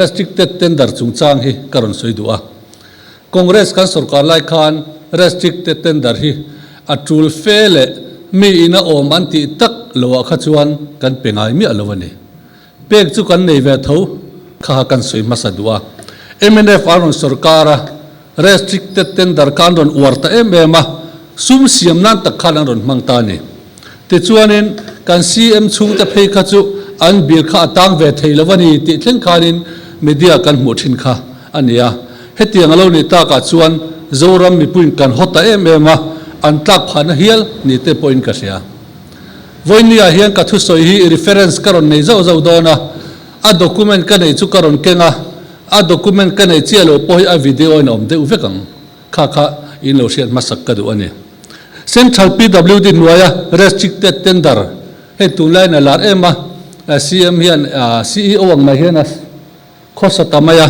restricted tender chung chang hi karon soidua Congress kan sarkar lai khan restricted tender hi atul fele mi ina om anti tak lo kha chuan kan pengai mi alowani pek chu kan nei ve tho kha kan soi masadua MNF aron sarkara restricted tender kan ron warta emema sum siam nan tak khan ron mangta ni ti chuanin kan CM chung ta phei kha chu an bil kha tang ve theilawani ti thleng khanin media kan mu thin kha ania hetiang alo ni ta ka chuan zoram mi puin kan hota emema an tlak phana hial ni te point ka sia voinia hian ka thu soi hi reference karon nei zo zo dona a document ka nei chu karon kenga a document ka nei chialo poi a video nom de uvekang kha kha in lo siat masak ka du ani central PWD nuaya restricted tender he tulai na lar ema CM hian CEO ang na hian khosa tamaya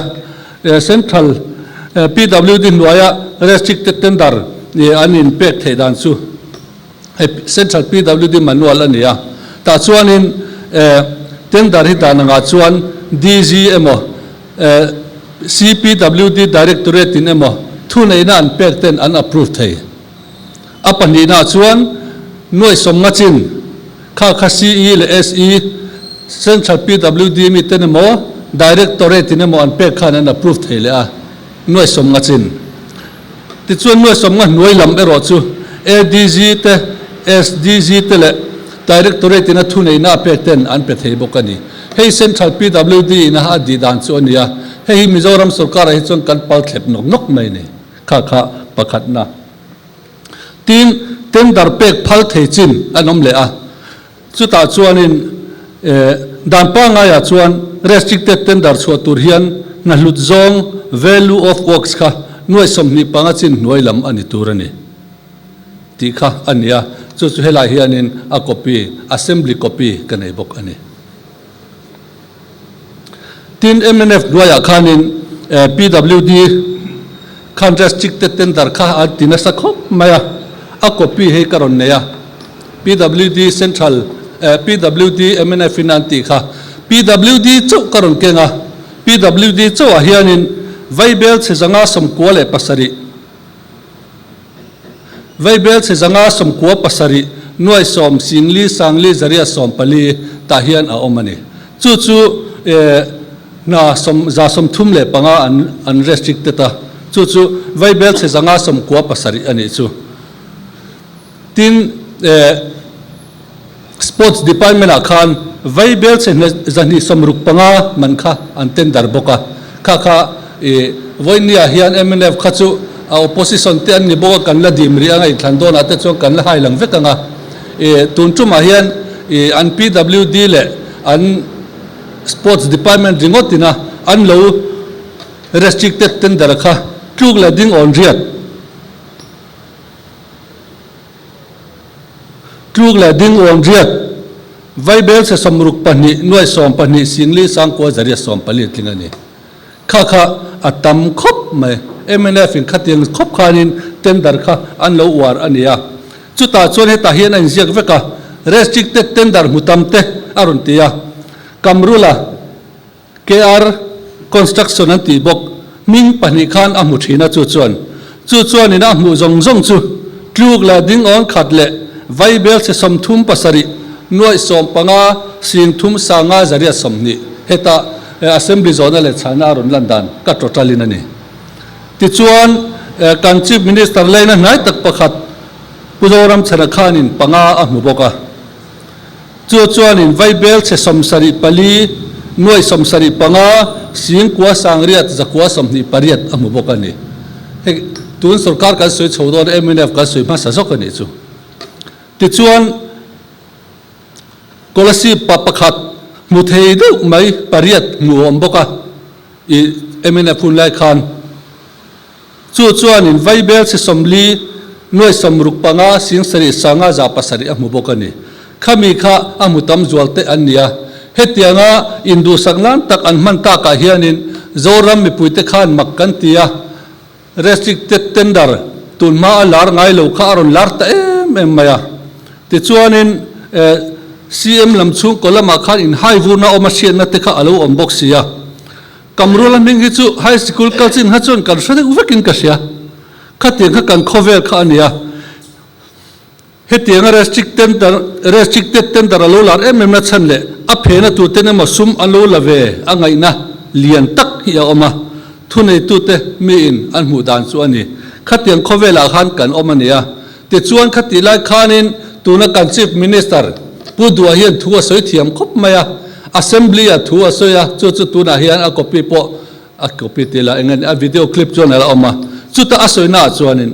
central PWD nuaya restricted tender ni anin pek theidan chu central PWD manual ania ta chuanin tender hi ta nga chuan DGMO CPWD directorate in emo thu nei na an pek ten an approve thei apani na chuan noi somnga chin kha kha CE le SE central PWD mi ten emo directorate in emo an pek khan an approve thei le a noi somnga chin ti chuan noi somnga noi lam ero chu ADG te SDG te le directorate in a thu nei na pek ten an pe thei bokani hei central PWD na ha di dan chu ania hei Mizoram sarkar hi chuan kan pal thlep nok nok mai ni kha kha pakhat na tin tender pek phal thei chin anom le a chu ta chuanin dan pa nga ya chuan restricted tender chu tur hian na hlut zong value of works kha noi somni panga chin noi lam ani turani ti kha ania chu chu helai hianin a copy assembly copy kanei bok ani tin MNF duaya khanin PWD khan restricted tender kha atina sakhop maya a copy he karon neya PWD central PWD MNF finanti kha PWD chu karon kenga PWD chu a hianin vaibel se zanga somkwa le pasari vaibel se zanga somkwa pasari noi som singli sangli zaria som pali ta hian a omani chu chu na som za som thum le panga an restricted ta chu chu vaibel se zanga somkwa pasari ani chu tin sports department akhan vaibel se zani somruk panga man kha an tender boka kha kha voinia hian MNF khachu opposition te an ni boka kan la dimri angai thlandon ate chu kan la hailang vekanga tunchuma hian an PWD le an sports department ringotina an lo restricted tender kha tluk la ding on riat tluk la ding on riat vaibel se somruk pani noi som pani singli sangko zaria som pali tlingani kha kha atam khop mai MNF in khating khop khanin tender kha an lo war ania chuta chone ta hian an ziak veka restricted tender mutamte aron tia kamrula KR construction anti bok ming pani khan a muthina chu chuan ina mu zong zong chu tluk la ding on khatle vaibel se somthum pasari noi som panga sing thum sanga zaria somni heta assembly zone le chana ron landan ka totalin ani ti chuan kan chief minister leina nai tak pakhat puzoram chana khanin panga a mu boka chuan in vaibel se somsari pali noi somsari panga sing kwa sangriat zakwa somni pariat amu bokani he tun sarkar ka soi chodon MNF ka soi ma sa sokani chu ti chuan kolasi papakhat muthei do mai pariat nuom boka I MNF un lai khan chuan in vaibel se somli noi somruk panga sing sari sanga za pasari amu bokani khami kha amutam zualte ania hetianga indu saklan tak an man ta ka hianin zoram mi puite khan makkan tia restricted tender tunma lar ngai lo kha aron lar ta em maya ti chuanin CM lam chung kolama khan in hai vuna oma sian na te kha alo om boxia kamrul ming hi chu high school kalchin ha chon kan hre uvekin ka sia khatiang kha kan khovel kha ania hetianga restricted tender alo lar em na chan le a phena tu te na masum alo lave angai na lian tak hi a oma thunei tu te mi in an mu dan chu ani khatiang khovela khan kan omania te chuan khati lai khanin tuna kan chief minister pudua hian thua soi thiam khop maya assembly a thua soya chu tuna hian a copy tela engan a video clip chuan ala oma chuta asoina chuanin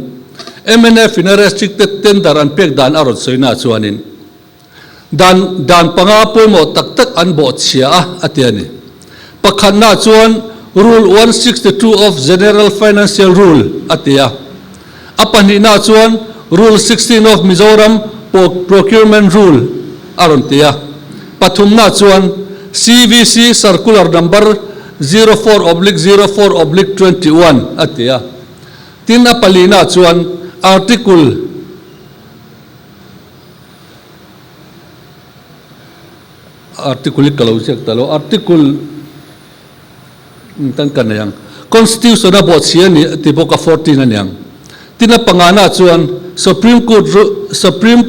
MNF in a restricted tender and pek dan arot soina chuanin dan panga poimo tak an bo chia atiani pakhan na chuan rule 162 of general financial rule atia apani na chuan rule 16 of Mizoram procurement rule aron tia pathum na chuan CVC circular number 04/04/21 atia tin apalina chuan article kalau check talo article tan kanayang constitution abo chiani tiboka 14 anyang tina pangana chuan Supreme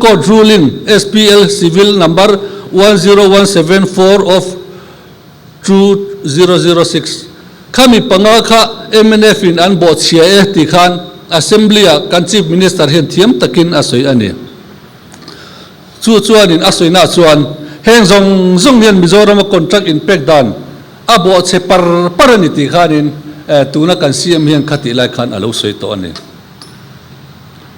Court ruling SPL civil number 10174 of 2006 kami pangakha MNF in an bo chia ti khan assembly kan chief minister hen thiam takin asoi ani chuanin asoi na chuan heng zong hian Mizoram contract in pek dan abo che parani ti khanin tuna kan CM hian khati lai khan alo soi to ani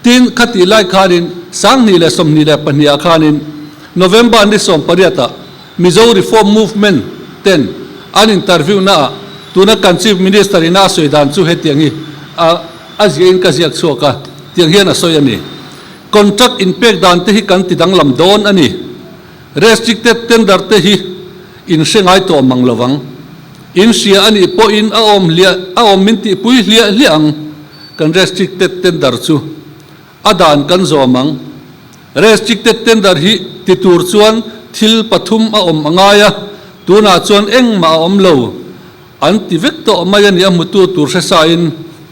tin khati lai khanin sang ni le som ni le pania khanin November ni som pariata Mizo reform movement ten an interview na tuna kan chief minister ina soi dan chu hetiangi azin ka ziak choka tiang hian asoi ani contract in pek dan te hi kan tidang lam don ani restricted tender te hi in sengai to manglawang in sia ani po in a om min ti pui liang kan restricted tender chu adan kan zomang restricted tender hi ti tur chuan thil pathum a om angaya tuna chuan eng ma om lo an ti vek to maya ni amutu tur se sa in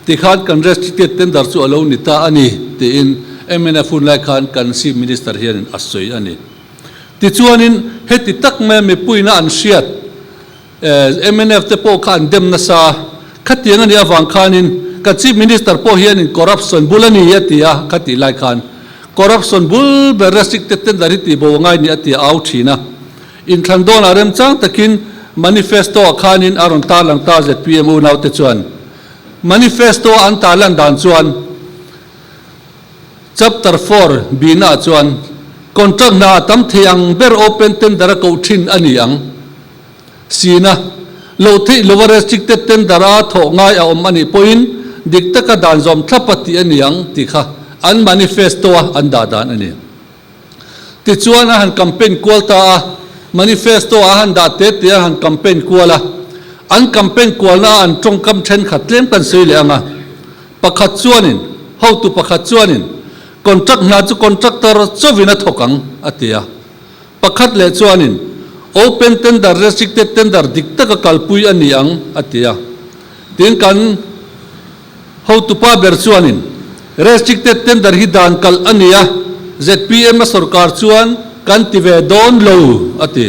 tikhan kan restricted tender chu alo ni ta ani ti in MNF lai khan kan chief minister hian asoi ani ti chuanin heti tak me puina an siat MNF te po khan dem na sa khatiang ani awang khanin ka chief minister po hian in corruption bulani yatia khati lai khan corruption bul be restricted tender ti bo ngai ni atia au thina in thandon arem chang takin manifesto khanin aron ta lang ta ZPMU nau te chuan manifesto an talan dan chuan chapter 4 bina chuan contract na tam thiang ber open tender ko thin ani ang sina lo thi lower restricted tender a tho ngai a om ani point dikta ka dan zom thlapati ani ang tikha an manifesto an da dan ani ti chuan a han campaign kwalta manifesto a han da te han campaign kwala an campaign kwalna an tongkam then khatlem kan sei le anga pakhat chuanin how to pakhat chuanin contract na chu contractor chowina thokang atia pakhat le chuanin open tender restricted tender dikta ka kalpui ani ang atia tin kan how to pa ber chuanin restricted tender hi dan kal ania ZPM sarkar chuan kan tive don lo ati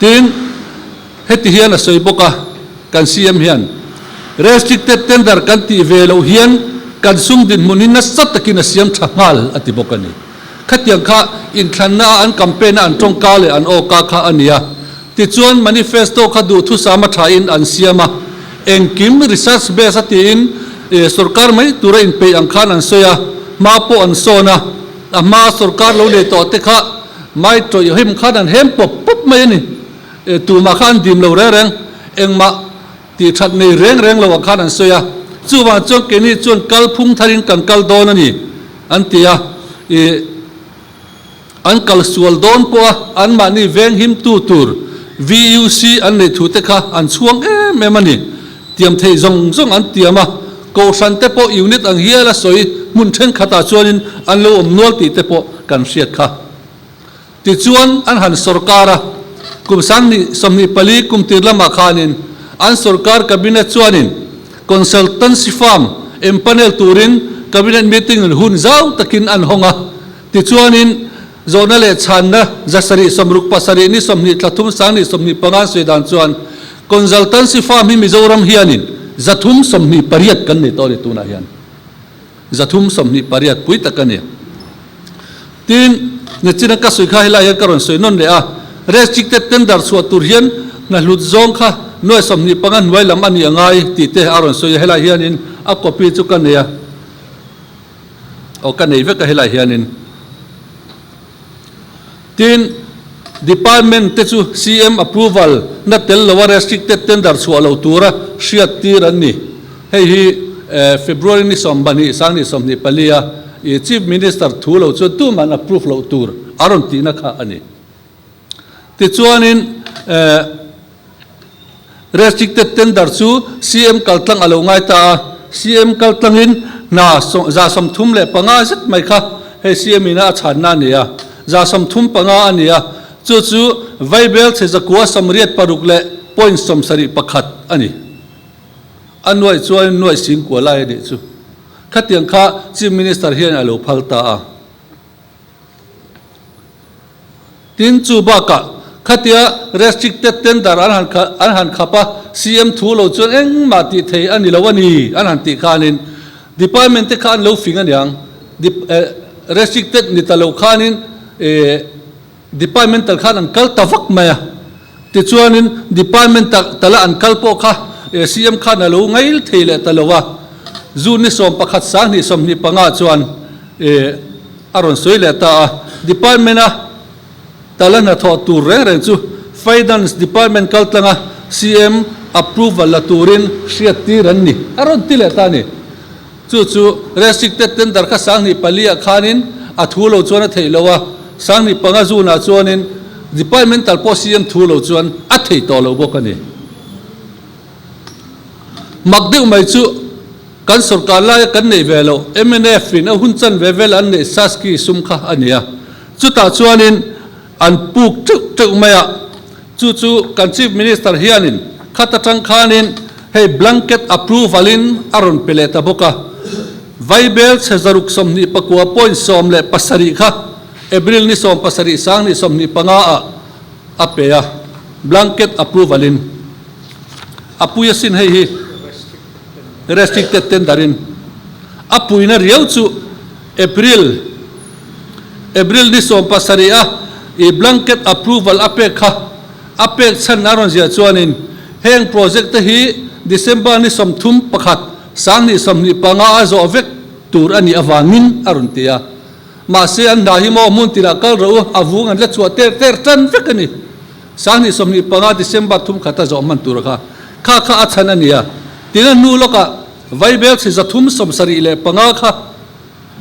tin heti hian a soi boka kan CM hian restricted tender kan ti velo hian kan sung din munin na satakin siam thangal ati bokani khatiang kha in thanna an campaign an tongka le an oka kha ania ti chuan manifesto kha du thu sama tha in an siama engkim research base ati in sarkar mai tura in pe ang khan an soya ma po an sona ama sarkar lo le to te kha mai to him khan an hem pop mai ni tu ma khan dim lo reng engma ti that nei reng lo khan an soya chuwa chok ke ni chon kal phung tharin kan kal don ani an tia an kal sual don po an ma ni veng him tu tur VUC an nei thu te kha an chuang em ani tiam thei zong an tiama ko san te po unit ang hiala soi mun then khata chuanin an lo om nol ti te po kan siat kha ti chuan an han sarkara kum sang ni somni pali kum tirlama khanin an sarkar cabinet chuanin consultancy firm empanel turin cabinet meeting hun zau takin an honga ti chuanin zona le channa zasari somruk pasari ni somni tlathum sangni somni pangan sedan chuan consultancy firm hi mizoram hianin zathum somni pariat kan ni tori tuna hian zathum somni pariat pui takania tin nechina ka sui kha hila ya karon soi non le a restricted tender su tur hian na lut zong kha noi somni pangan noi lam ani angai ti te aron soi hila hianin a copy chu kan ya o kan nei ve ka hila hianin tin department te chu CM approval na tel lower restricted tender su alo tura shiat tir an ni hei hi February ni sombani sang ni somni palia e chief minister thulo chu tu man approve lo tur aron ti na kha ani ti chuanin restricted tender chu CM kaltlang alo ngai ta CM kaltlangin na za som thum le panga zat mai kha he CM ina chan na nia za som thum panga ania chu chu vaibel che zakwa samriat paruk le point som sari pakhat ani anwai chuan noi sing ko lai de chu khatiang kha chief minister hian alo phalta a tin chu ba ka khatia restricted tender an han khapa CM thulo chuan eng ma ti thei ani lawani an han ti khanin department te khan lo finga nyang restricted ni talo khanin departmental khan an kal tawak maya ti chuanin department tala an kalpo kha CM khan alo ngail theile talowa zu ni som pakhat sang ni som ni panga chuan aron soile ta department a talana tho tur reng chu finance department kaltlanga CM approval la turin shiati ranni aron tile ta ni chu restricted tender kha sang ni palia khanin athulo chuan theilowa sang ni panga zu na chuanin departmental po CM thulo chuan a thei to lo bokani magdeu mai chu kan sarkar la kan nei velo MNF in a hunchan vevel an nei saski sumkha ania chu ta chuanin an puk tuk maya chu kan chief minister hianin khata tang khanin hey blanket approval in aron peleta boka vaibel sezaruk somni pakwa point som le pasari kha April ni som pasari sang ni som ni panga a apeya blanket approval in apuya sin hei hi restricted tenderin apuina riau chu April ni som pasari a e blanket approval apekha apek chan aron zia chuanin heng project te hi December ni som thum pakhat sang ni som ni panga a zo vek tur ani awangin aron tia ma se an da hi mo mun tira kal ro avung an la chu ter tan vek ani sang ni som ni panga December thum khata zo man tur kha achan ania tina nu loka vaibel se zathum som sari le panga kha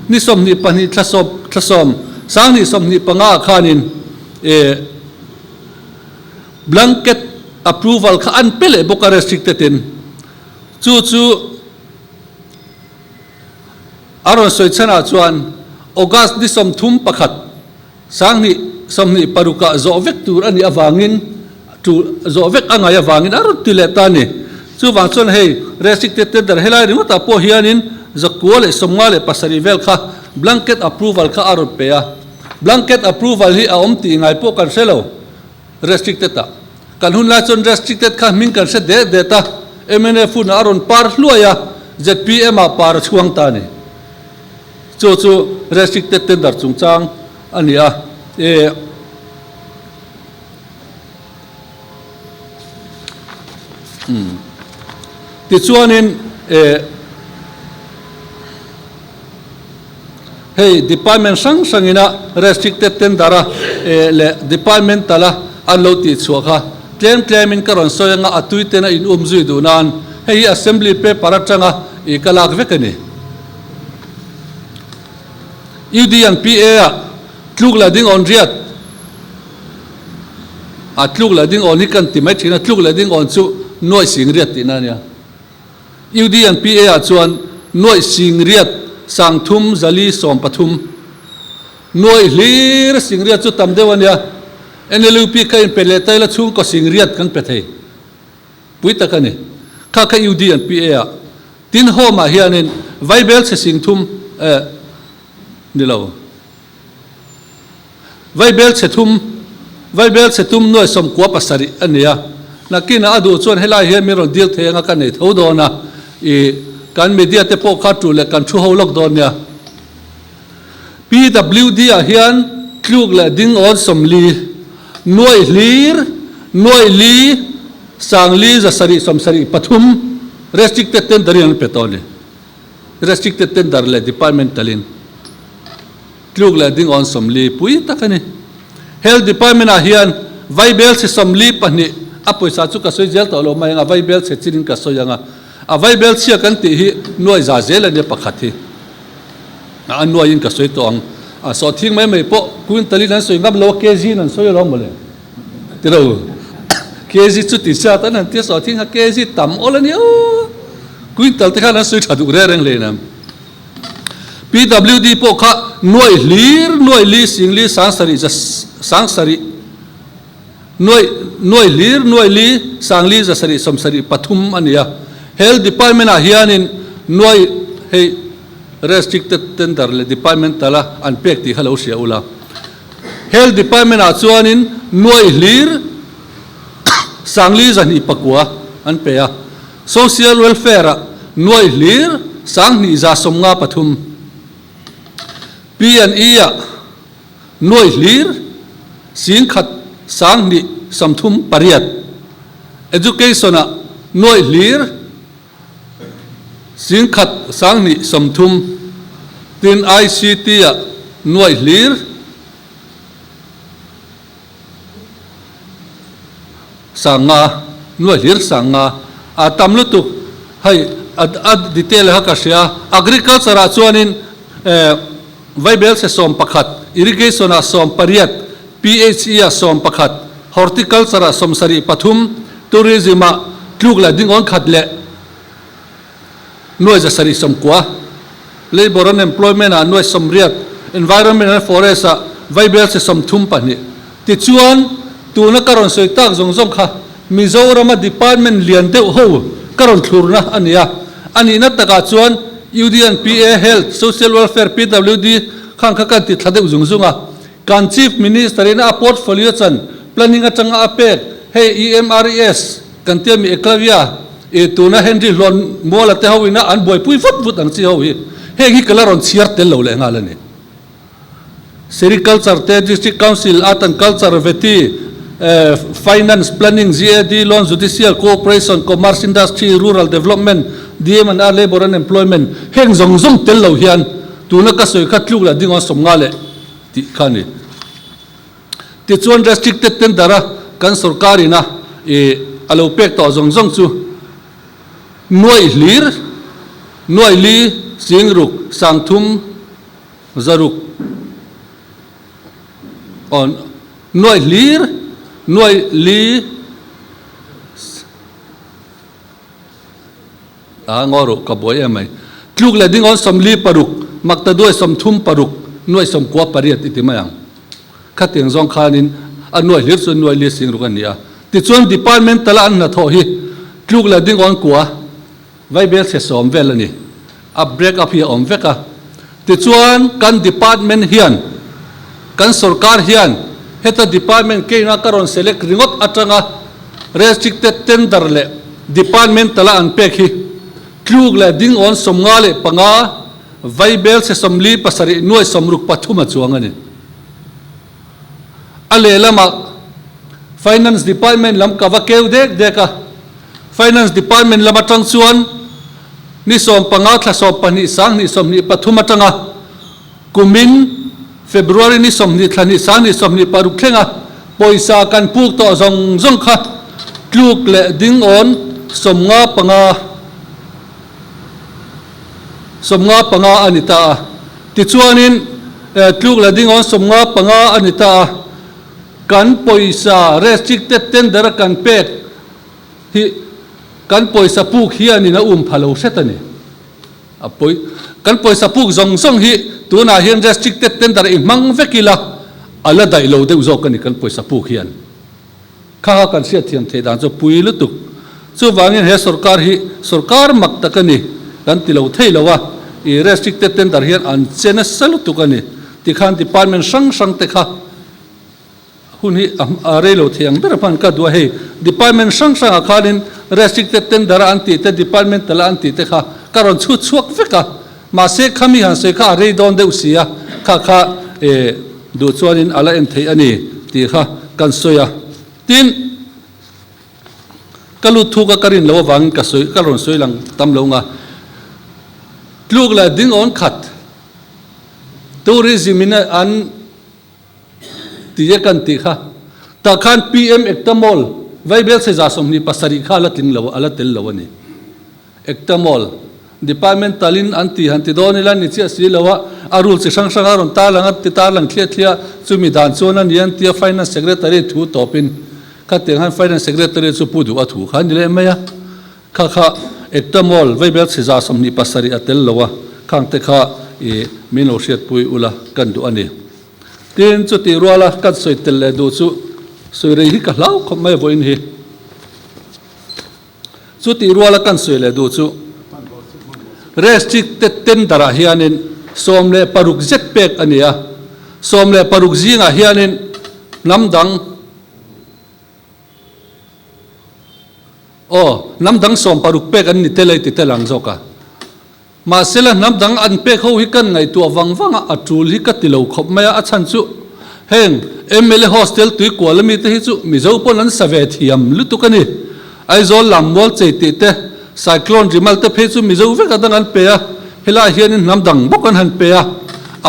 ni som ni pani thlasom sang ni som ni panga khanin blanket approval kha an pele boka restricted in chu aron soi chana chuan August ni som thum pakhat sang ni som ni paruka zo vek tur ani awangin tu zo vek anga awangin aron tile tani chu wang chuan hei restricted tender helai ringa ta po hianin zakwale somngale pasari vel kha blanket approval kha aron peya blanket approval hi a omti ngai po kan selo restricted ta kan hun la chon restricted kha min kan se de ta MNF na aron par hluaya ZPM a par chuang ta ni chu restricted tender chungchang ania ti chuanin hey department sangina restricted tendera le department tala anlo ti chuakha claiming karon soyanga atuitena in umzui dunan hey assembly paper atanga e kalak vekani UDN PA tluk la ding on riat a tluk la ding on hikan ti mai thina tluk la ding on chu noi sing riat ti na nia UDN PA chuan noi sing riat sang thum zali som pathum noi hlir sing riat chu tam dewania NLUP kain pele taila chung ko sing riat kan pe thei pui takani kha kha UD and PA tin homa hianin vaibel se singthum nilo vaibel se thum noi som kwa pasari ania nakina adu chon helai he miron deal thenga kan nei thodona e kan media te po kha tu le kan thu ho lok don nia PWD a hian kluk la ding on som li noi li sangli za sari som sari pathum restricted tender yan petone restricted tender le departmentalin kluk la ding on som li pui takani health department a hian vaibel se som li pani apoisa chu ka soi zel to lo mai nga vaibel se chirin ka soyanga a vaibel sia kan ti hi noi za zel ne pakhathi a noi in ka soi to ang a so thing mai po kuin tali nan soi ngam lo kg nan soi lo mole tiro kg chu ti sa ta nan ti so thing ha kg tam olani o kuin tal te kha nan soi thadu re reng le nam PWD po kha noi li singli sangsari noi li sangli za sari somsari pathum ania health department a hianin noi hey restricted tender le department tala an pek ti halo sia ula health department a chuanin noi lir sangli zani pakwa an pe a social welfare a noi lir sangni za somnga pathum P&E a noi lir sing khat sangni samthum pariat education a noi lir sing khat sangni samthum tin ICT a noi lir sanga noi lir sanga a tamlutu hai ad detail ha ka sia agriculture a chuanin vaibel se som pakhat irrigation a som pariat PHE a som pakhat horticulture a som sari pathum tourism a kluk la ding on khat le noi za sari som kwa labor and employment a noi som riat environment and forest a vaibel se som thum pani ti chuan tu na karon soi tak zong kha Mizoram department lian te ho karon thurna ania ani na taka chuan UDN PA health social welfare PWD khang kha kan ti thade zungzunga kan chief minister in a portfolio chan planning a changa apek hey EMRES kan te mi eklavia e tuna Henry lon mola te howina an boy pui fut ang chi howi he hi kalaron chiar tel lo le ngalani sericulture te district council art and culture veti finance planning GAD loan judicial cooperation commerce industry rural development DM and labor and employment heng zong tel lo hian tuna ka soi khatluk la dingo somnga le ti khani ti chuan restricted tender kan sarkari na e alo pek to zong chu noi li singruk sangthum zaruk on noi li ngoro ka boy amai tluk la ding on somli paruk makta doi som thum paruk noi som kwa pariat iti mayang khateng zong khanin anoi lir chu noi li singruk ania ti chuan department tala an na tho hi tluk la ding on kwa vaibel se som vel ani a break up hi om veka ti chuan kan department hian kan sarkar hian heta department ke na karon select ringot atanga restricted tender le department tala an pek hi klug la ding on somnga le panga vaibel se somli pasari noi somruk pathuma chuangani ale lama finance department lam ka vakeu deka finance department lama tang chuan ni som panga thla so pani sang ni som ni pathuma tanga kumin February ni som ni thani sang ni som ni paruk thenga poisa kan puk to zong kha kluk le ding on somnga panga anita ti chuanin tluk la ding on somnga panga anita kan poisa restricted tender kan pek hi kan poisa puk hi anina phalo setani apoi kan poisa puk zong hi tuna hian restricted tender i mang vekila ala dai lo de zo kan poisa puk hian kha kan sia thiam the dan cho pui lutuk chu wangin he sarkar mak takani kan tilo theilowa I restricted tender hian an chena salu tukani tikhan department sang te kha hun hi arelo thiang ber pan ka dua he department sang akhanin restricted tender anti te department tala anti te kha karon chu chuak veka ma se khami han se kha re don de usia kha du chuanin ala en thei ani ti kha kan soya tin kalu thu ka karin lo wang ka soi karon soi lang tam lo nga tluk la ding on khat tourism in an tiye kan ti kha ta khan PM ektamol vaibel se ja somni pasari kha la tling lo ala tel lo ni ektamol department talin anti hanti donilan ni chia si lawa arul se sang aron ta lang ti ta lang thlia chumi dan chona nian tia finance secretary thu topin kha te han finance secretary chu pu du a thu khan le maya kha ektamol vaibel se ja somni pasari atel lowa khang te kha mino siat pui ula kan du ani tin chu ti ruala kan soi tel le du chu soi rei hi ka lau khom mai voin hi chu ti ruala kan soi le du chu restricted tender hianin somle paruk jetpack ania somle paruk zinga hianin namdang som paruk pek an ni telai ti telang zoka ma sela namdang an pek ho hi kan ngai tu wangwanga atul hi ka tilo khop maya a chan chu heng MLA hostel tui kwalami te hi chu mizo pon an save thiam lutukani ai zol lamwal cheiti te cyclone rimal te phe chu mizo ve ka dang an pe a hela hianin namdang bokan han pe a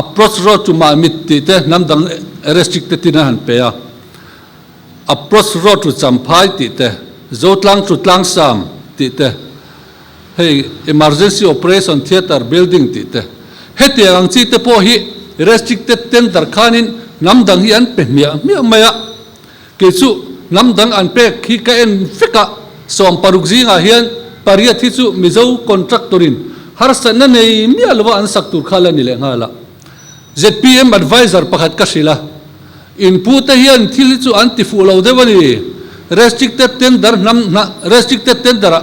approach road to ma mit ti te namdang restricted tin han pe a approach road to champhai ti te zotlang trutlang sam ti te hey emergency operation theater building ti te heti ang chi te po hi restricted tender khanin namdang hi an pe mia maya ke chu namdang an pe khi ka en fika som paruk zinga hian paria thi chu mizo contractorin har sanna nei mi alwa an saktur khala ni le ngala ZPM advisor pakhat ka sila input hian thil chu anti fulo dewani restricted tender restricted tender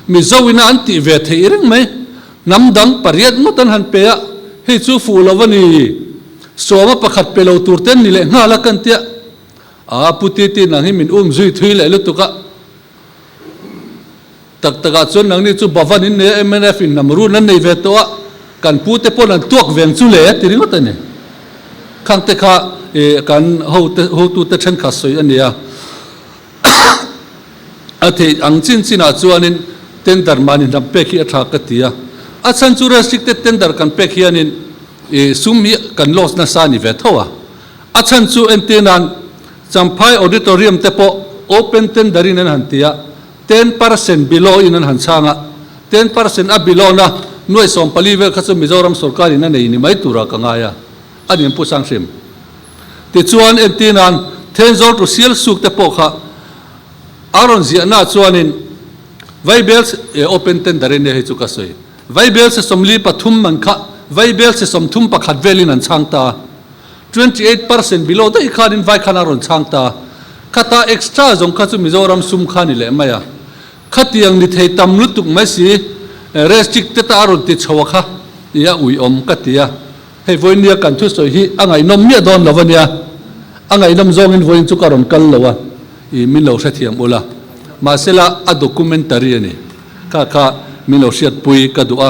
mizo ina anti ve thei ring mai namdang pariat mutan han pe a hi chu fulawani soma pakhat pelo turten ni le ngala kan tia a puti ti nang hi min zui thui le lutuka tak chon nang ni chu bavan in ne MNF in namru nan nei ve to kan pute pon an tuak veng chu le ti ring otane khang te kha kan ho tu te then kha soi ania athe ang chin china chuanin tender manin ram pe khi atha ka tia a chan chu restricted tender kan pe khianin sumi kan loss na sa ni ve thowa a chan chu entenan champhai auditorium te po open tenderin an hantia 10% below in an hansanga 10% a below na noi som palive khachu mizoram sarkar in nei ni mai tura kangaya anin pu sang sim ti chuan entenan tenzor to sial suk te po kha aron zia na chuanin vaibels open tender ne he chu ka soi vaibels somli pathum man kha vaibels somthum pakhat velin an changta 28% below the ikhanin vai khana ron changta khata extra jong kha chu mizoram sum khani le maya khatiang ni thei tam lutuk mai si restricted ta ron ti chawa kha ya ui om katia he voinia kan thu soi hi angai nom mi don lawania angai nom zong in voin chu karon kal lawa I milo sa thiam ula masela a documentary ani ka milo siat pui ka dua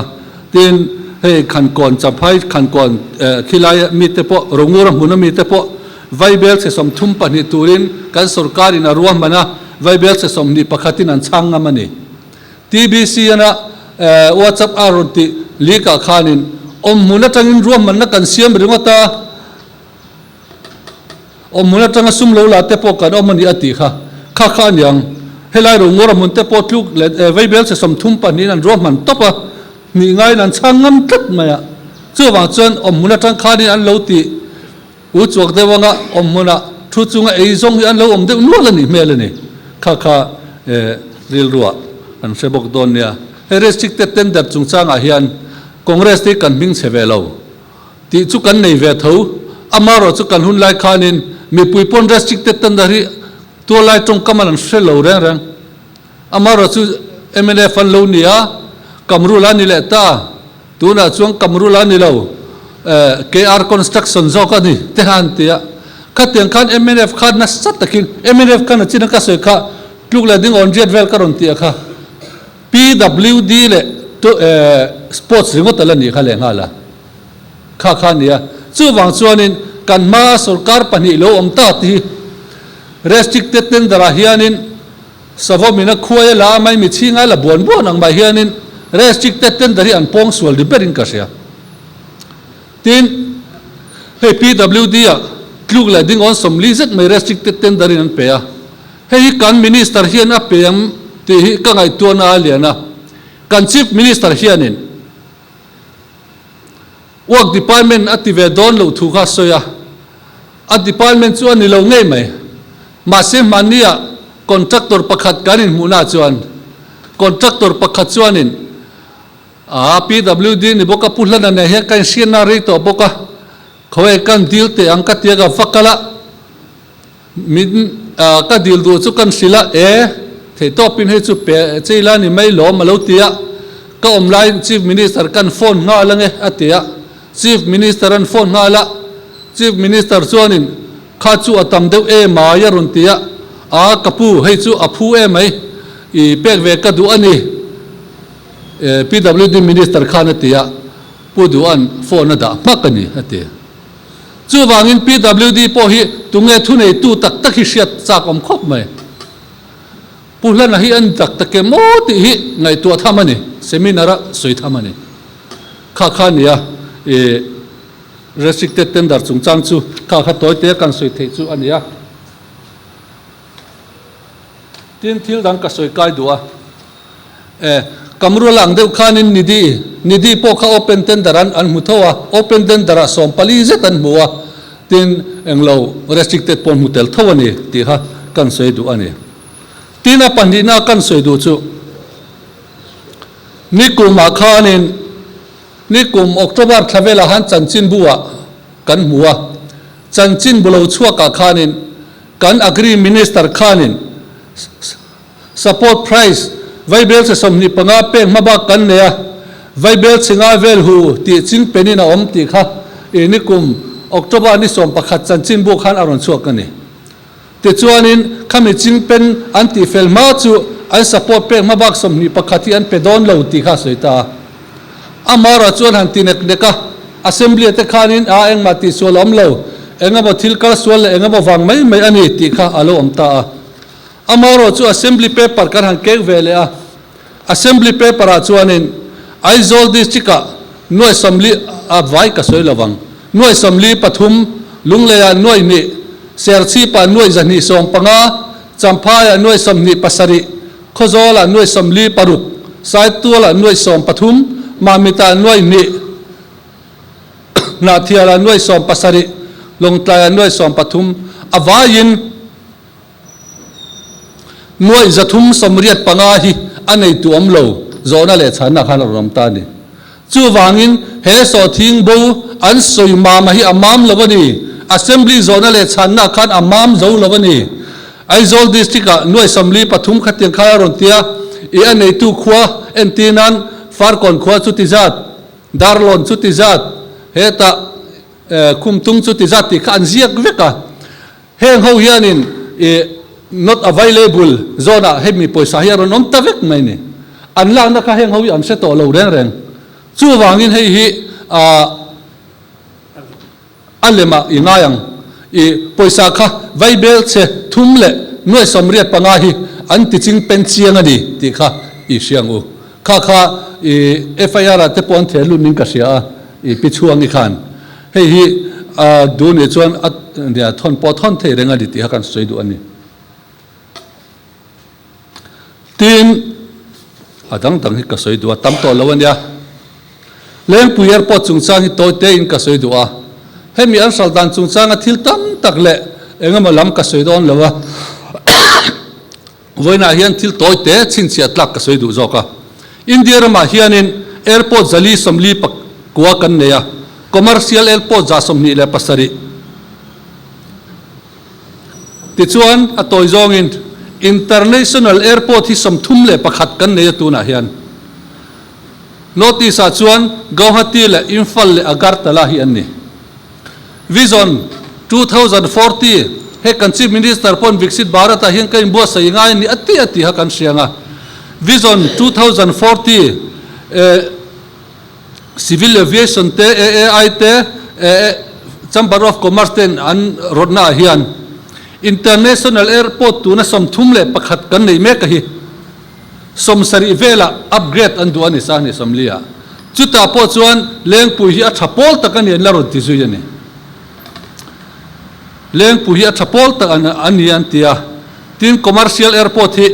tin he khan kon chaphai khan kon khilai mi te po ronguram huna mi te po vaibel se som thum pani turin kan sarkari na ruam mana vaibel se som ni pakhatin an changa mani TBC ana WhatsApp aroti lika khanin muna tangin ruam man na kan siam ringota muna tanga sum lo la te po kan mani ati kha nyang helai ro ngora mun te po tluk le vaibel se som thum pani an ruam man topa ni ngai nan changam tat maya chuwa chuan muna tang khanin an lo ti u chuak de wanga muna thu chunga ei zong an lo de nualani melani kha ril ruwa an sebok don nia restricted tender chungchanga hian congress ti kan ming chevelo ti chu kan nei ve tho amaro chu kan hun lai khanin mi puipon restricted tender hi to lai tong kaman an shelo rang amaro chu MNF an lo nia kamrula ni le ta tuna chuang kamrula ni lo KR construction zo ka ni te han tia khatiang khan MNF khan na sat takin MNF khan china ka soi kha tluk la ding on jet vel karon tia kha PWD le to sports ringot ala ni kha le ngala kha kha nia chu wang chuanin kan ma sarkar pani lo om ta ti restricted tender hianin savomina khuaya la mai mi chinga la bon bon ang mai hianin restricted tender hi an pong sual di berin ka sia tin he PWD a klug la ding on somli zet mai restricted tender in an pe a he kan minister hian a pem ti hi ka ngai tuana aliana kan chief minister hianin work department ative don lo thu kha soya a department chu ani lo ngei mai ma se mania contractor pakhat kanin muna chuan contractor pakhat chuanin PWD ni boka puhlana ne he kan scenery to boka khoe kan deal te angka tiaga fakala min ka deal du chu kan sila the to pin he chu pe cheila ni mai lo malo tia ka online chief minister kan phone nga lange atia chief minister an phone nga la chief minister chuanin kha chu atam deu ma ya run tia kapu hei chu aphu mai I pek ve ka du ani PWD minister khan atia pudu an phone da makani atia chu wangin PWD po hi tunge thunei tu tak tak hi siat chak om khop mai puhlana hi an tak take mo ti hi ngai tu thamani seminar soi thamani kha kha nia restricted tender chungchang chu kha kha toy te kan soi thei chu ania tin thil dang ka soi kai duwa kamru lang deu khanin nidi po kha open tender an muthowa open tender som pali zet an muwa tin englo restricted pon mutel thawani ti ha kan soi du ani tina pandina kan soi du chu nikum akhanin nikum October thavela han chanchin buwa kan muwa chanchin bulo chua ka khanin kan agree minister khanin support price vaibel se somni panga peng maba kan ne vaibel singa vel hu ti chin penina om ti kha nikum October ni som pakhat chanchin bu khan aron chuak ani te chuanin khami chin pen anti fel ma chu an support peng mabak somni pakhati an pedon lo ti kha soita amara chuan han tinek neka assembly te khanin eng mati solom lo engamo thilkar sol engamo wang mai ani ti kha alo omta amaro chu assembly paper kan han kek vele assembly paper a chuanin Aizawl district no assembly a vai ka soi lawang no assembly pathum lungleya noi ni serchi pa noi zani som panga champhaya noi somni pasari khozola noi somli paruk saituala noi som pathum mamita noi ni nathiala noi som pasari longtlaya noi som pathum avayin noi zathum somriat panga hi anei tu amlo zona le chana khan rom ta ni chu wangin he so thing bo an soi ma ma hi amam lawani assembly zona le chana khan amam zo lawani Aizawl district noi assembly pathum khateng kha ron tia anei tu khwa entinan farkon khwa chuti zat darlon chuti zat heta kumtung chuti zat ti khan ziak veka heng ho hianin not available zona hemi poisa hiaron om tavek mai ni anlang na kha heng ho am se to lo reng chu wangin hei hi alema ingayang poisa kha vaibel che thumle noi somriat panga hi an teaching penchiang ani ti kha siang u kha FIR te pon thelu ning ka sia pichuang I khan hei hi du ne chuan dia thon po thon the renga di ti ha kan soi du ani tin adang dang hi ka soi du tam to lawan ya leng pu airport chungchang hi to te in ka soi du hemi an saldan chungchang a thil tam tak le engama lam ka soi don lawa voina hian thil toy te chin chia tlak ka soi du zo ka India rama hianin airport zali somli pak kuwa kan neya commercial airport za somni le pasari ti chuan a toy zong in international airport hi somthum le pakhat kan nei tu na hian notice a chuan Guwahati le Imphal le Agartala hi an ni vision 2040 he kan chief minister pon Viksit Bharat a hian kan bo sai ngai ni ati ha kan sianga vision 2040 civil aviation te AI te Chamber of Commerce ten an rodna hian international airport tu na somthum le pakhat kan nei me ka hi somsari vela upgrade an du ani sa ni somlia chuta po chuan lengpui hi a thapol takani la ro ti zui ani lengpui hi a thapol tak ani an tia tin commercial airport hi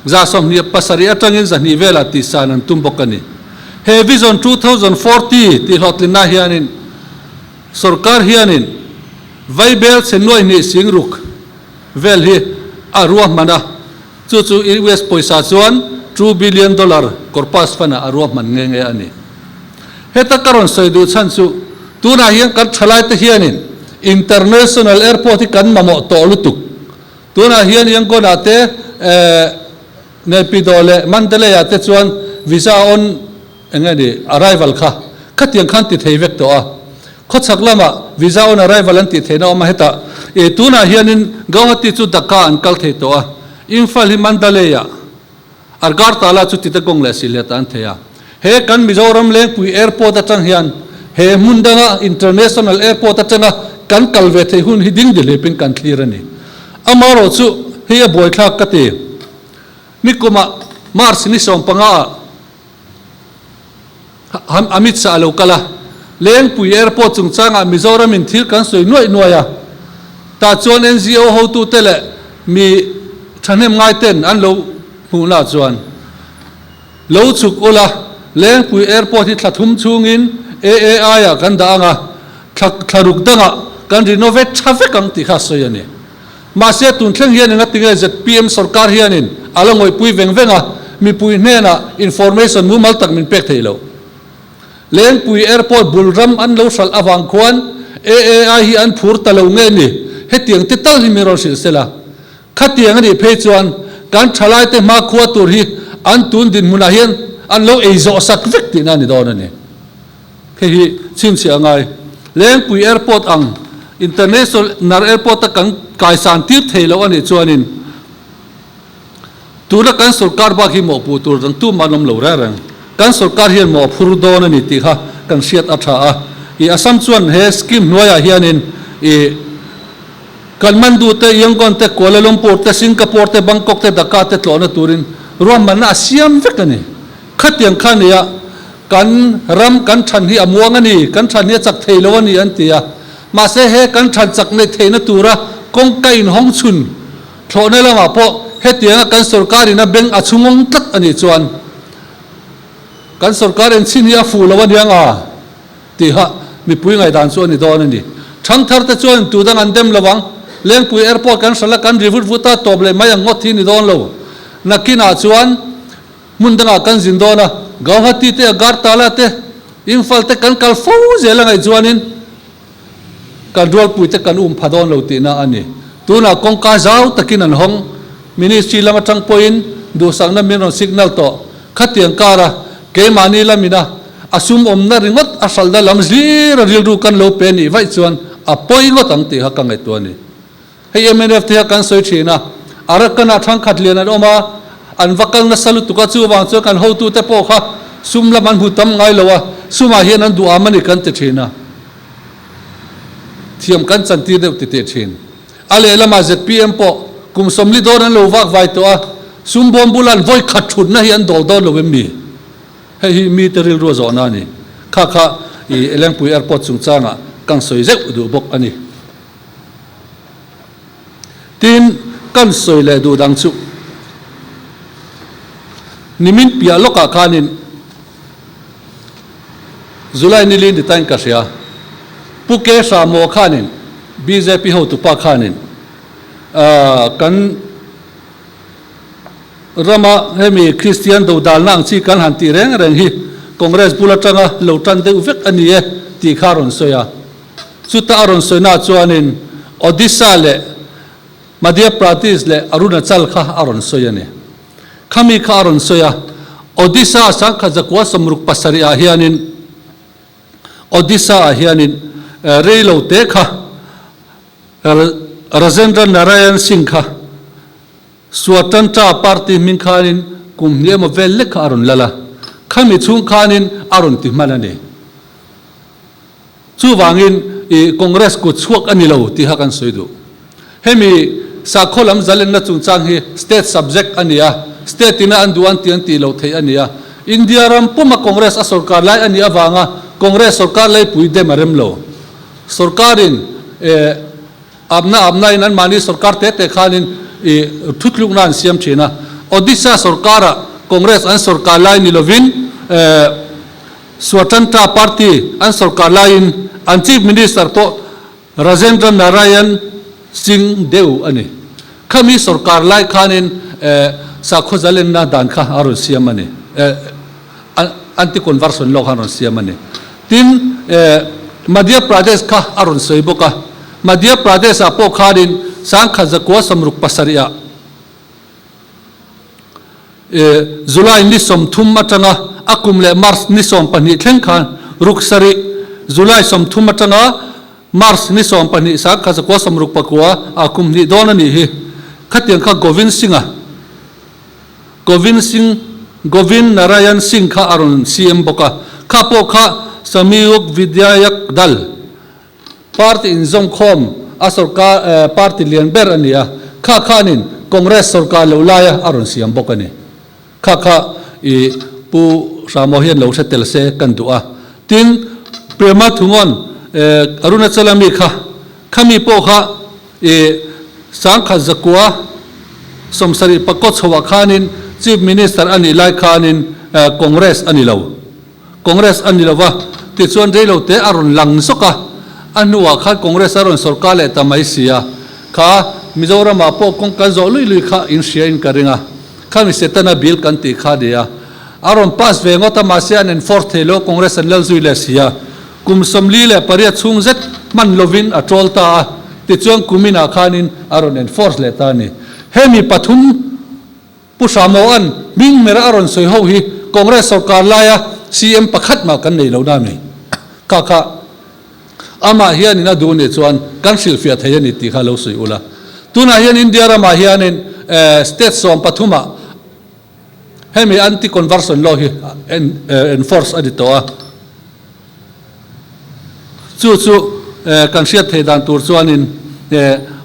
za som ni pasari atangin za ni vela ti sanan tumbokani he vision 2040 ti hotlina hianin sarkar hianin vaibel senoi ni singruk vel hi arwa mana chu US poisa chuan $2 billion korpas fana arwa man nge ani heta karon soidu chan chu tuna hian kan thalai te hianin international airport kan mamo to lutuk tuna hian yang ko na te nepidole mandalay ate chuan visa on engani arrival kha khatiang khan ti theivek to a khochak lama visa on arrival an ti theina ma heta e tuna hianin Guwahati chu Dhaka an kal thei to a Imphal hi Mandalay Agartala chu ti te kong le silet an theya he kan Mizoram lengpui airport atang hian he mundanga international airport atanga kan kalve thei hun hi ding dile pin kan clear ani amaro chu he boy thak ka te nikoma mars ni som panga Amit Shah lokala lengpui airport chung changa Mizoram in thil kan soi noya ta chuan NGO ho tu tele mi thanem ngai ten an lo huna chuan lo chuk ola lengpui airport hi thlathum chungin AAI a kan da anga tharuk danga kan renovate traffic ang ti kha soi ani ma se tun thleng hian nga tinga ZPM sarkar hianin alangoi pui vengvenga mi pui hena information mu mal tak min pek theilo lengpui airport bulram an lo sal awang khuan AAI hi an phur talo nge ni hetiang te tal hi mirol sil sela khatiang ani phe chuan kan thalai te ma khuwa tur hi an tun din muna hian an lo eizo sak vek ti na ni don ani he hi chin chi angai lengpui airport ang international nar airport kan kai san tir theilo ani chuanin tuna kan sarkar ba hi mo pu tur dang tu manom lo ra rang kan sarkar hian mo phur don ani ti kha kan siat atha a I asam chuan he scheme noya hianin I Kathmandu te Yangon te Kuala Lumpur te Singapore te Bangkok te Dhaka te tlona turin ruam man na siam vekani khatiang khania kan ram kan than hi amuang ani kan than hi chak theilo ani antia ma se he kan than chak nei theina tura kong kain hong chun thlone lama po he tianga kan sarkari na bank achungong tak ani chuan kan sarkar en chin ya fu lawan yang a ti ha mi pui ngai dan chu ani don ani thang thar te chuan tu dang an dem lawang lengpui airport kan sala kan rivut vuta toble mai ngot thi ni don lo nakina chuan mundanga kan zindona Guwahati te Agartala te Imphal te kan kal fo zela ngai chuanin kan rol pui te kan phadon lo ti na ani tuna kong ka zau takin an hong ministry lama tang point du sang na minon signal to khatiang kara ke mani lamina asum omna ringot asalda lamzira rilru kan lo pe ni vai chuan apoi ngot ang ti ha kangai to ni hei MNF te kan soi thina arakana thang khatlian an oma an vakal na salu tuka chu wang chu kan ho tu te po kha sumla man hutam ngai lowa suma hian an du amani kan te thina thiam kan chanti de te thin ale lama ZPM po kum somli don an lo wak vai to a sum bom bulan voi khat thun na hian dol dol lo mi hei mi te ril ro zo na ni kha I lengpui airport chung changa kan soi zeu du bok ani tin kan soi le du dang chu nimin pia loka khanin July ni lin ditain ka sia puke sa mo khanin BJP ho tu pa khanin kan rama hemi Christian do dal nang chi kan han ti reng reng hi Congress bulatanga lo tan de uvek ani e ti kharon soya chuta aron soina chuanin Odisha le Madhya Pradesh le Arunachal kha aron soya ne khami kha aron soya Odisha sang kha zakwa samruk pasari ahianin Odisha ahianin reilo te kha Rajendra Narayan Singh kha Swatantra Party min khanin kumne mo velle kha aron lala khami chung khanin aron ti manane chu wangin Congress ko chuak ani lo ti hakan soidu hemi sakholam zalen na chungchang hi state subject ania state ina anduan ti lo thei ania India ram puma Congress a sarkar lai ani awanga Congress sarkar lai puide marem lo sarkarin abna in an mani sarkar te khanin thutluk nan siam thina Odisha sarkara Congress an sarkar lai ni lovin Swatantra Party an sarkar lai an chief minister to Rajendra Narayan Singh Deu ani khami sarkar lai khanin sakho zalen na dan kha aron siam ani anti conversion lo khanon siam ani tin Madhya Pradesh kha aron soiboka Madhya Pradesh apo kharin sang kha zakwa samruk pasaria July ni som thum matanga akumle Mars ni som pani thleng khan ruksari July som thum matanga Mars ni som pani sa kha zakwa samruk pakwa akum ni dona ni hi khatiang kha Govind Narayan Singh kha aron CM boka khapo kha Samyuk Vidyayak Dal Party in Zongkhom asarka party lianber ania khanin Congress sarkar lolaya aron siam bokani kha pu samohian lo setel se kandua tin prema thungon Arunachalami khami po kha sangkha zakwa somsari pakot chowa khanin chief minister ani lai khanin Congress ani lawa ti chuan reilo te aron lang soka anuwa kha Congress aron sarkar le tamai sia kha Mizoram apo kong kan zo lui kha in sia in karinga khami setana bill kan ti kha dia aron pass ve ngota masian en fourth hello Congress an lel zui le sia kum somli le paria chung zet man lovin a trolta ti chuan kumina khanin aron en force le ta ni hemi pathum pusamo an ming mera aron soi ho hi Congress sarkar laya CM pakhat ma kan nei lo na mi kha ama hian ina du ne chuan kan silfia thayani ti kha lo soi ula tuna hian India rama hian state som pathuma hemi anti conversion law hi enforce aditoa chu kan sia theidan tur chuanin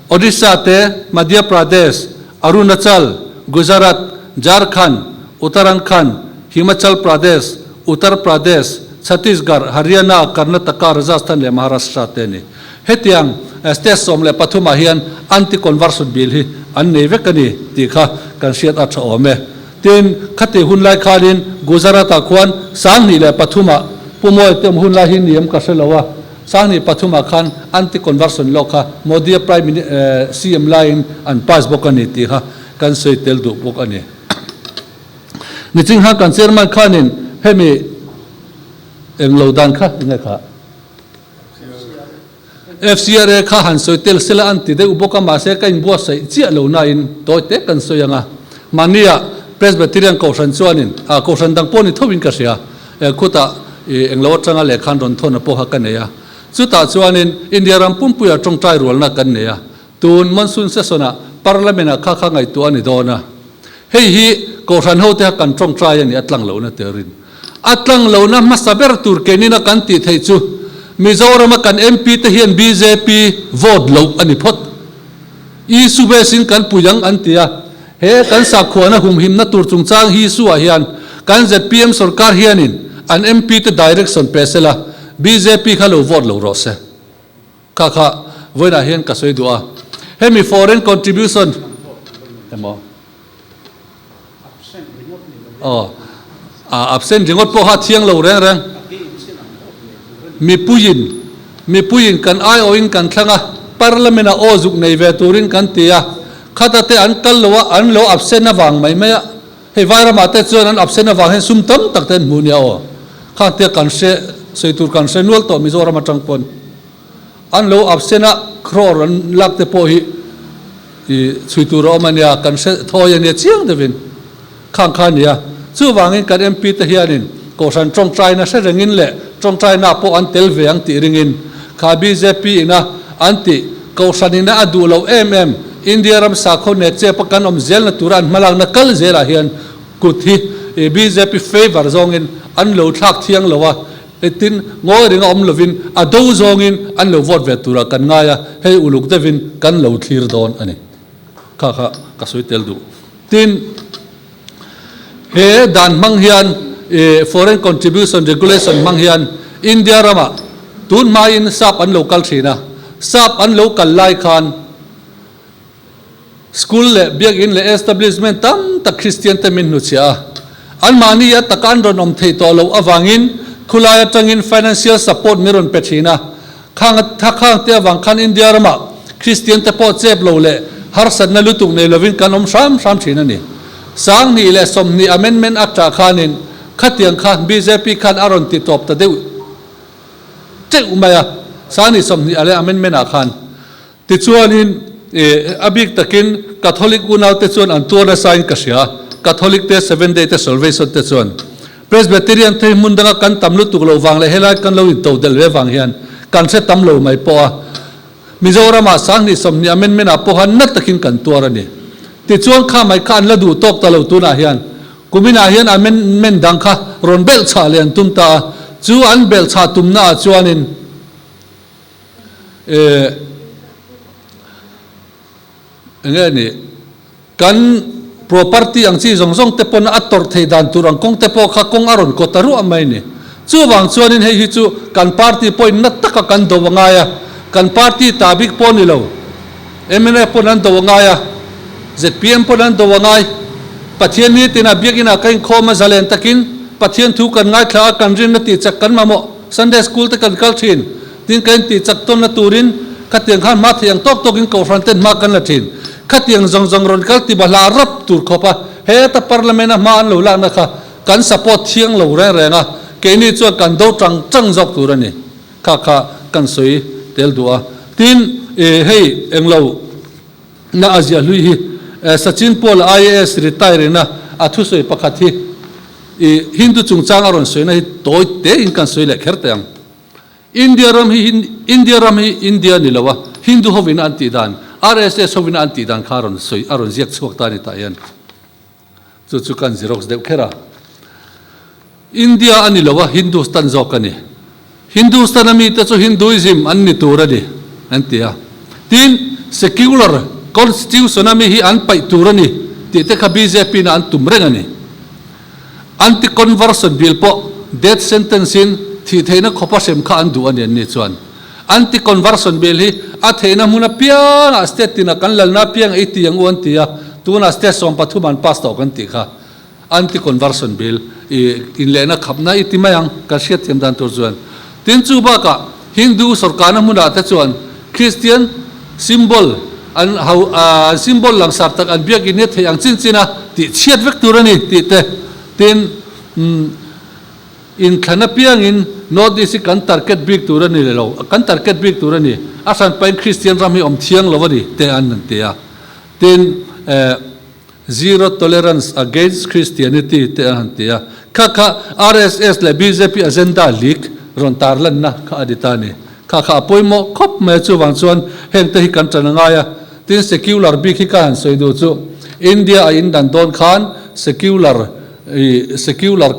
Odisha te Madhya Pradesh Arunachal Gujarat Jharkhand Uttarakhand Himachal Pradesh Uttar Pradesh Chhattisgarh Haryana Karnataka Rajasthan le Maharashtra te ni hetiang state som le pathuma hian anti conversion bill hi an nei vekani ti kha kan siat a thome tin khate hun lai khalin Gujarat a khwan sang ni le pathuma pumoi tem hun lai hi niam ka selowa sang ni pathuma khan anti conversion law kha Modi prime CM line an pass bokani ti kha kan sei tel du bokani ni ching ha kan chairman khanin hemi englodan kha inga kha FCRA kha han soi tel sela anti de uboka ma se kain bo sai chia lo na in toite kan soyanga mania Presbyterian Kausan chuanin Kausan dang poni thobin ka sia khuta englo tanga le khan ron thona po ha kaneya chuta chuanin India ram pumpuya tongtai rol na kan neya tun monsoon sesona parliament a kha ngai tu ani dona hei hi Kausan ho te kan tongtai ani atlang lo na terin atlang lo na masaber tur kenina kan ti thei chu Mizoram kan MP te hian BJP vote lo ani phot I sube sin kan puyang antia he kan sakhuana hum him na tur chungchang hi su a hian kan ZPM sarkar hianin an MP te direction pesela BJP khalo vote lo rose kha voina hian ka soi dua hemi foreign contribution emo absent ringot po ha thiang lo reng mi puyin kan ai oin kan thanga parliament a ozuk nei ve turin kan tia khata te an kal lo an lo absent na wang mai maya he vaira ma te chuan an absent na wang hen sum tam tak ten munia o kha te kan se seitur kan se nual to Mizoram atang pon an lo absent na kror an lak te po hi chui tu ro mania kan se thoya ne chiang devin khang khania chu wangin kan MP te hianin ko san trong trai na se rengin le trong trai na po an tel veang ti ringin kha BJP na anti ko sanina adu lo India ram sakho ne che pakan om zel na turan malang na kal zela hian kuthi BJP favor zongin an lo thak thiang lowa etin ngoi ring om lovin ado zongin an lo vote ve tura kan ngaya hei uluk devin kan lo thlir don ani kha ka soi tel du tin he dan mang hian foreign contribution regulation mang hian India rama tun main sap an local thina sap an local lai khan school le biak in le establishment tam ta Christian te min nu chia an mani ya takan ron om thei to lo awangin khulaya tangin financial support miron pechina khang thakang te awang khan India rama Christian te po chep lo le har san na lutuk ne lovin kan om sham thina ni sang ni le som ni amendment act khanin khatiang khan BJP khan aron ti top ta deu che umaya sang ni som ni ale amendment a khan ti chuanin abik takin Catholic unaw te chuan an tuana sign ka sia Catholic te 7 day te salvation te chuan Presbyterian te mundanga kan tamlu tuklo wang le helai kan lo in to del we wang hian kan se tamlo mai po a Mizoram a sang ni som ni amendment a po han na takin kan tuara ni ti chuan kha mai khan la du tok ta lo tu na hian kumina hian amendment dang kha ron bel cha len tum ta chu an bel cha tum na chuanin ngani kan property ang chi zong te pon ator thei dan turang kong te po kha kong aron ko taru amai ni chu wang chuanin hei hi chu kan party point na taka kan do wangaya kan party tabik pon ni lo MNA pon an do wangaya ZPM pon an do wangai pathian ni tina biakina kain khoma zalen takin pathian thu kan ngai thla kan rin na ti chak kan mamo Sunday school te kan kal thin tin kain ti chak ton na turin khatiang khan ma thiang tok tokin ko fronten ma kan la thin khatiang zong ron kal ti bala rap tur khopa he ta parliament ma an lo la na kha kan support thiang lo re nga ke ni chu kan do chang jok turani kha kan soi tel dua tin hei englo na azia lui hi Sachin Paul IAS retire na athu soi pakhathi Hindu chungchang aron soi na hi toy te in kan soi le kherte ang India ram hi India ni lawa Hindu hovin anti dan RSS hovin anti dan kharon soi aron ziak chuak ta ni ta yan chu kan xerox de khera India ani lawa Hindustan zokani Hindustan ami ta chu Hinduism an ni turani antia tin secular constitution ami hi an pai turani ti te kha BJP na an tumrengani anti conversion bill po death sentence in thi theina khopa sem kha an du an ni chuan anti conversion bill hi a theina muna piang a state tina kan lalna piang 80 yang on tia tuna state som pathuman pass to kan ti kha anti conversion bill in lena khapna itimayang ka siat thiam dan tur chuan tin chu ba ka Hindu sarkar na muna ta chuan Christian symbol an symbol lang sartak an biak in the yang chinchina ti chiat vek turani ti te tin in khana piang in not this kan target big turani le lo kan target big turani asan pain Christian rami om thiang lovani te an te ya tin zero tolerance against Christianity te an te ya kha RSS le BJP agenda leak ron tarlan na kha aditani kha poimo khop me chu wang chuan heng te hi kan chananga ya tin secular big hi kan soidu chu India in dan don khan secular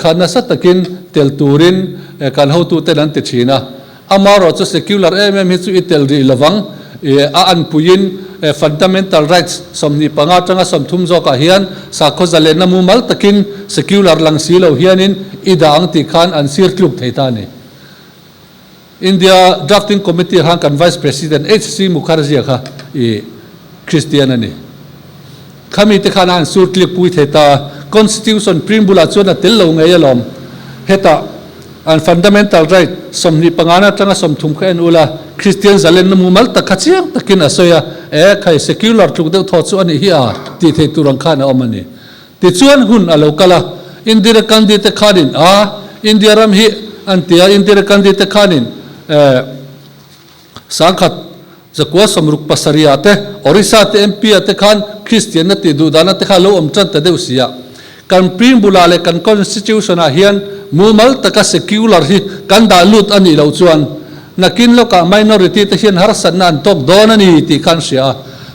khan na satakin tel turin kan ho tu telan te china amaro chu secular hi chu itel ri lawang a an puyin fundamental rights somni panga tanga somthum zo ka hian sakho zale na mu mal takin secular lang silo hianin idang ti khan an sir kluk theita ni India drafting committee hang kan vice president HC Mukherjee kha Christian ani khami te khana an sur clip pui theta constitution preamble chuna tel lo ngai alom heta an fundamental right somni pangana tanga somthum khen ula Christian zalen mu mal takhachiang takin asoya khai secular thuk de tho chu ani hi a ti the turang khana omani ti chuan hun alo kala Indira Gandhi te khanin India ram hi antia Indira Gandhi te khanin sangkhat zakwa samruk pasaria te orisa te mp te khan christian na ti du dana te kha lo om chan te deu sia kan prim bulale kan constitution a hian mumal taka secular hi kan da lut ani lo chuan nakin lo ka minority te hian har san nan tok don ani ti khan sia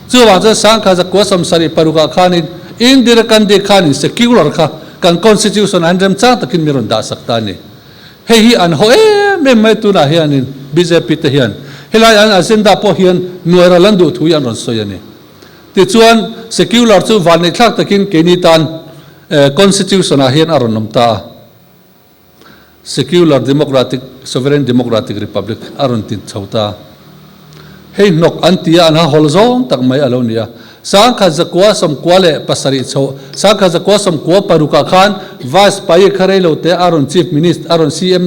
chuwa cha sang kha zakwa samsari paruka khanin indira kan de khanin secular kha kan constitution andrem cha takin miron da sakta ni hei hi an hoe me mai tu na hianin bjp te hian helai an agenda po hian nuara landu thu yan ron soyani ti chuan secular chu van nei thlak takin kenitan constitution a hian aron nomta secular democratic sovereign democratic republic aron tin chauta hei nok antia an ha holzong tak mai alonia sang kha zakwa som kwale pasari cho sang kha zakwa som ko paruka khan vice pai khare lo te aron chief minister aron cm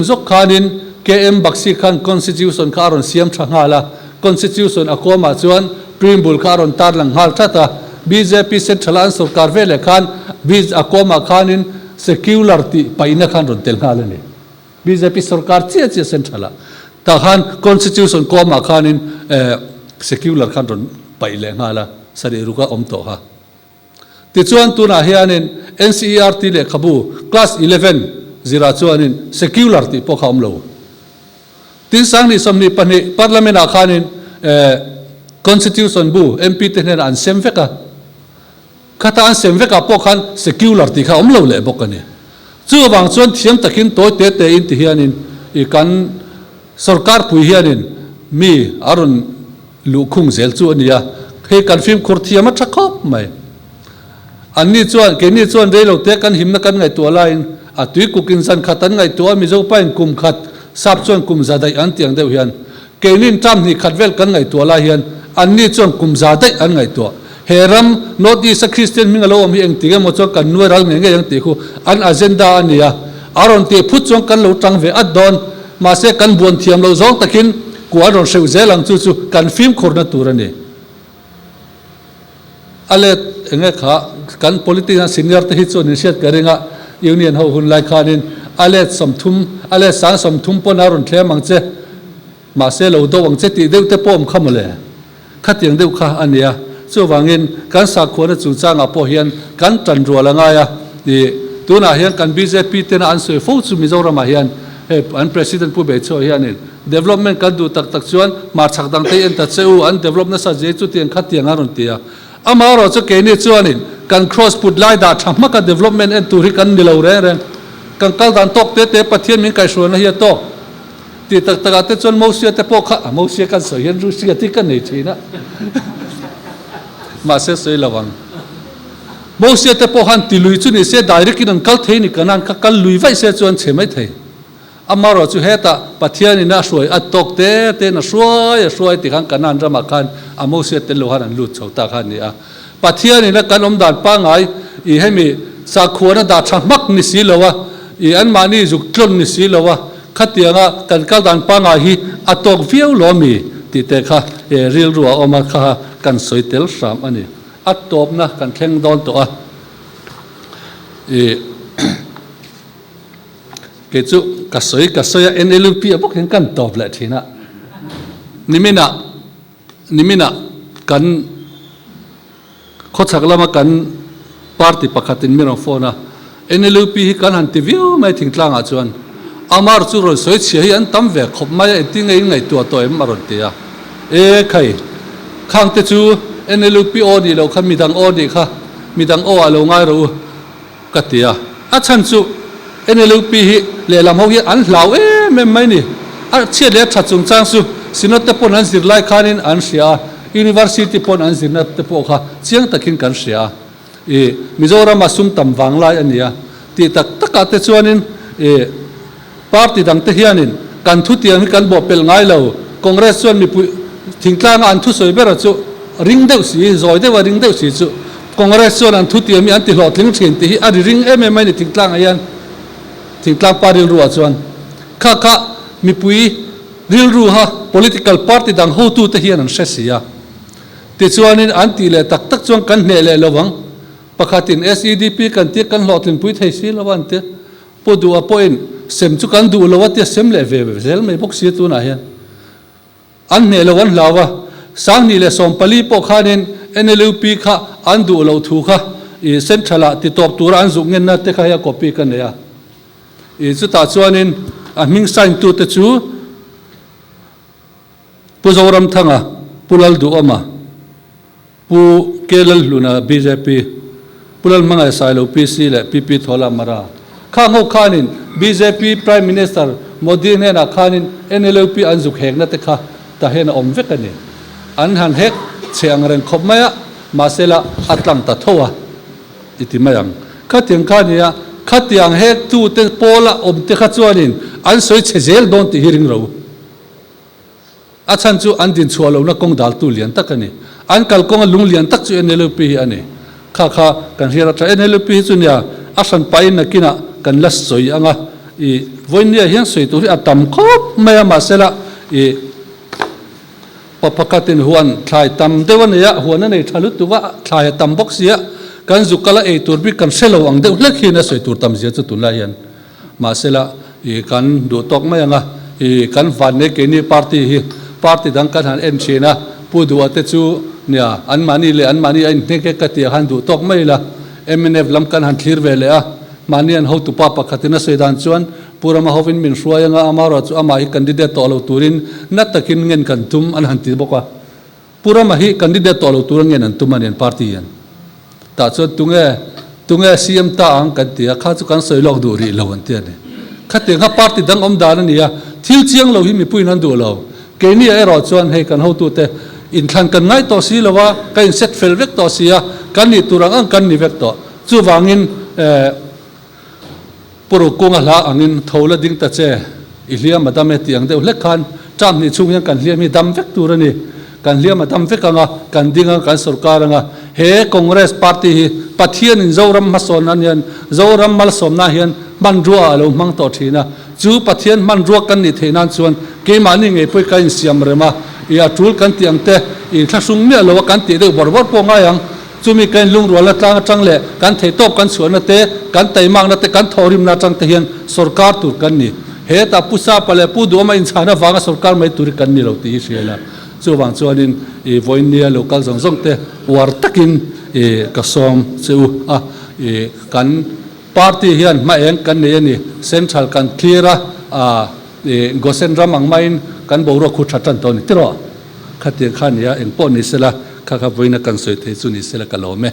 zok khanin km baksi khan constitution kha aron cm thangala constitution akoma chuan primbul kha aron tarlang hal thata bjp central an sarkar vele khan biz akoma khanin secular ti paina khan ron tel ngalani bjp sarkar che central ta khan constitution koma khanin secular khan ron paile ngala sari ruka omto ha ti chuan tuna hianin ncert le khabu class 11 zira chuanin secular ti po kham lo tin sang ni somni pani parliament a khanin constitution bu mp te nen an semveka khata an semveka po khan secular ti kha omlo le bokani chu wang chuan thiam takin to te in ti hianin I kan sarkar pui hianin mi aron lu khung zel chu ania he confirm khurthia ma thakop mai anni chuan ke ni chuan reilo te kan himna kan ngai to lain a tui kukin san khatan ngai to mi zo pain kum khat sap chuan kum zadai an tiang deuh hian ke nin tam ni khatvel kan ngai to la hian anni chuan kum zadai an ngai to heram not is a christian mingalo mi eng tinga mo chuan kan nuai ral nge yang ti khu an agenda ania aron te phut chuan kan lo tang ve adon ma se kan buan thiam lo zong takin kuadron seu zelang chu chu confirm khorna turani ale enge kha kan politician senior te hi chu ni siat karenga union ho hun lai khanin ale sang somthum pon aron thlemang che ma se lo do wang che ti deu te pom khamale khatiang deu kha ania chu wangin kan sa khona chu changa po hian kan tan rualanga ya ti tuna hian kan bjp te na an soi fo chu mizoram a hian an president pu be cho hianin development kan du tak chuan mar chak dang te en ta cheu an development sa je chu tiang khatiang aron tia amaro chu ke ni chuanin kan cross put lai da thamma ka development en tu ri kan nilo re kan kal dan tok te pathian min kai shona hi to ti tak te chuan mosia te po kha mosia kan so hian ru sia ti kan nei thina ma se soi lawang mosia te po han ti lui chu ni se direct in kal thei ni kanan ka kal lui vai se chuan chemai thei amaro chu heta pathian ina suai atok te na suai ti khan kanan rama khan amosia te lo han lu chauta khan ni a pathian ina kan om dan pa ngai I hemi sa khona da thmak ni si lowa I an mani juk tlon ni si lowa khatianga kan kal dan pa ngai hi atok viau lo mi ti te kha real ruwa oma kha kan soitel sam ani atop na kan thleng don to a ke chu kasoi NLP abok hen kan top la thina nimina kan khochaklama kan party pakhatin mero phone NLP hi kan han tiview mai thingtlang a chuan amar chu ro soi chhi hi an tam ve khop mai etingai ngai to em maron tia khai khang te chu NLP o ni lo kha midang o ni kha midang o alo ngai ro katia a chan chu NLP hi le lam ho hi an hlau me mai ni a che le tha chung chang su sinot te pon an zir lai khanin an sia university pon an zirna te po kha chiang takin kan sia mizoram asum tam wang lai ania ti taka te chuanin party dang te hianin kan thu tiang kan bo pel ngai lo congress chuan mi thingtlang an thu soi bera chu ring deuh si zoi de wa ring deuh si chu congress chuan an thu tiang mi an ti hlot ling thin ti hi a ring mai ni thingtlang aian thingtlang paril ruwa chuan kha mi pui ril ru ha political party dang ho tu te hian an hresia ti chuanin an ti le tak chuan kan hne le lowang pakhatin SEDP kan ti kan hlotlin pui thei si lawan te podu a point sem chu kan du lowa te sem le ve zel mai bok si tu na hian an ne lo wan lawa sang ni le som pali po khanin NLP kha an du lo thu kha I centrala ti top tur an zu ngen na te kha ya copy kan ya I chu ta chuanin a ming sign tu te chu puzoram thanga pulal du ama pu kelal luna BJP pulal manga sailo PC le PP thola mara kha ngo khanin BJP Prime Minister Modi ne na khanin NLP an zu khek na te kha ta hena om vek ani an han hek cheang ren khop maya masela atlang ta thowa iti mayang khatiang khania khatiang hek tu te pola om te kha chuanin an soi chezel don ti hiring ro achan chu an din chualo na kong dal tu lian takani an kal kong lung lian tak chu NLP ani kha kha kan hira tra NLP chu nia asan pai na kina kan las soi anga I voinia hian soi tu atam khop maya masela I papakatin huan thlai tam dewan ya huan nei thalut tuwa thlai tam box ya kan zukala e turbi kan selo ang de lekhina soi tur tam zia chu tunla hian masela I kan do tok mai anga I kan van ne ke ni party dang kan han en chena pu du ate chu nia an mani an ne ke ka ti han du tok mai la MNF lam kan han thlir ve le a mani an ho tu papa khatina sedan chuan purama hovin min hruayanga amaro chu ama hi candidate to lo turin na takin ngen kan tum an han ti boka purama hi candidate to lo turang ngen an tum an party yan ta chu tunge CM ta ang kan ti kha chu kan soi lok du ri lo an ti ani khate nga party dang om dan ani ya thil chiang lo hi mi puin an du lo ke ni e ro chuan hei kan ho tu te in than kan ngai to si lowa kan set fel vek to sia kan ni turang ang kan ni vek to chu wangin puro kunga la angin thola ding ta che ihlia madame tiang de lekhan cham ni chung yang kan hlia mi dam vek turani kan hlia madam vek anga kan dinga kan sarkar anga he congress party hi pathian in zoram mason anian zoram mal somna hian manrua lo mang to thina chu pathian manrua kan ni theinan chuan ke mani nge poi kan siam rema ya tul kan tiang te in thasung me lo kan ti de borbor po nga yang chumi kan lung rola tang le kan thei top kan suan te kan taimang na te kan thorim na tang te hian sarkar tur kan ni he ta pusa pale pu do ma in chana wanga sarkar mai tur kan ni lo ti hriala chuwang chuanin I voinia local zong te war takin kasom cheu kan party hian ma eng kan ne ni central kan cleara gosen ramang main kan boro khu thatan to ni tiro khati khania eng po ni sela kha voina kan soi the chu ni sela ka lo me